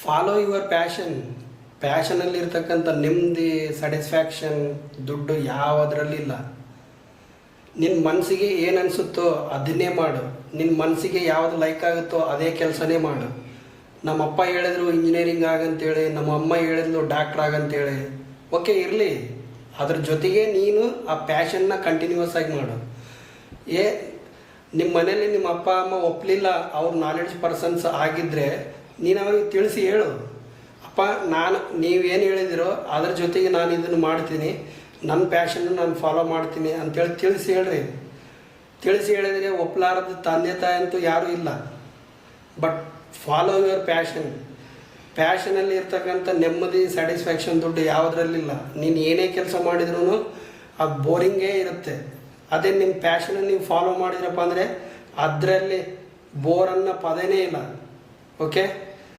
Follow your ಪ್ಯಾಷನಲ್ಲಿರ್ತಕ್ಕಂಥ ನೆಮ್ಮದಿ satisfaction ದುಡ್ಡು ಯಾವುದರಲ್ಲಿಲ್ಲ. ನಿನ್ನ ಮನಸ್ಸಿಗೆ ಏನು ಅನಿಸುತ್ತೋ ಅದನ್ನೇ ಮಾಡು. ನಿನ್ನ ಮನಸ್ಸಿಗೆ ಯಾವುದು ಲೈಕ್ ಆಗುತ್ತೋ ಅದೇ ಕೆಲಸನೇ ಮಾಡು. ನಮ್ಮಪ್ಪ ಹೇಳಿದ್ರು ಇಂಜಿನಿಯರಿಂಗ್ ಆಗಂತೇಳಿ, ನಮ್ಮ ಅಮ್ಮ ಹೇಳಿದ್ಲು ಡಾಕ್ಟ್ರ್ ಆಗಂತೇಳಿ. ಓಕೆ ಇರಲಿ, ಅದ್ರ ಜೊತೆಗೆ ನೀನು ಆ ಪ್ಯಾಷನ್ನ ಕಂಟಿನ್ಯೂಸ್ ಆಗಿ ಮಾಡು. ನಿಮ್ಮ ಮನೇಲಿ ನಿಮ್ಮ ಅಪ್ಪ ಅಮ್ಮ ಒಪ್ಪಲಿಲ್ಲ, ಅವ್ರು ನಾಲೆಡ್ಜ್ ಪರ್ಸನ್ಸ್ ಆಗಿದ್ದರೆ ನೀನು ಅವ್ರಿಗೆ ತಿಳಿಸಿ ಹೇಳು, ಅಪ್ಪ ನೀವೇನು ಹೇಳಿದಿರೋ ಅದ್ರ ಜೊತೆಗೆ ನಾನು ಇದನ್ನು ಮಾಡ್ತೀನಿ, ನನ್ನ ಪ್ಯಾಷನ್ನು ನಾನು ಫಾಲೋ ಮಾಡ್ತೀನಿ ಅಂತೇಳಿ ತಿಳಿಸಿ ಹೇಳ್ರಿ. ತಿಳಿಸಿ ಹೇಳಿದರೆ ಒಪ್ಪಲಾರದ ತಂದೆ ತಾಯಿ ಅಂತೂ ಯಾರೂ ಇಲ್ಲ. ಬಟ್ ಫಾಲೋ ಯುವರ್ ಪ್ಯಾಷನಲ್ಲಿ ಇರ್ತಕ್ಕಂಥ ನೆಮ್ಮದಿ ಸ್ಯಾಟಿಸ್ಫ್ಯಾಕ್ಷನ್ ದುಡ್ಡು ಯಾವುದರಲ್ಲಿಲ್ಲ. ನೀನು ಏನೇ ಕೆಲಸ ಮಾಡಿದ್ರೂ ಅದು ಬೋರಿಂಗೇ ಇರುತ್ತೆ. ಅದೇ ನಿಮ್ಮ ಪ್ಯಾಷನನ್ನು ನೀವು ಫಾಲೋ ಮಾಡಿದ್ರಪ್ಪ ಅಂದರೆ ಅದರಲ್ಲಿ ಬೋರ್ ಅನ್ನೋ ಪದನೇ ಇಲ್ಲ. ಓಕೆ.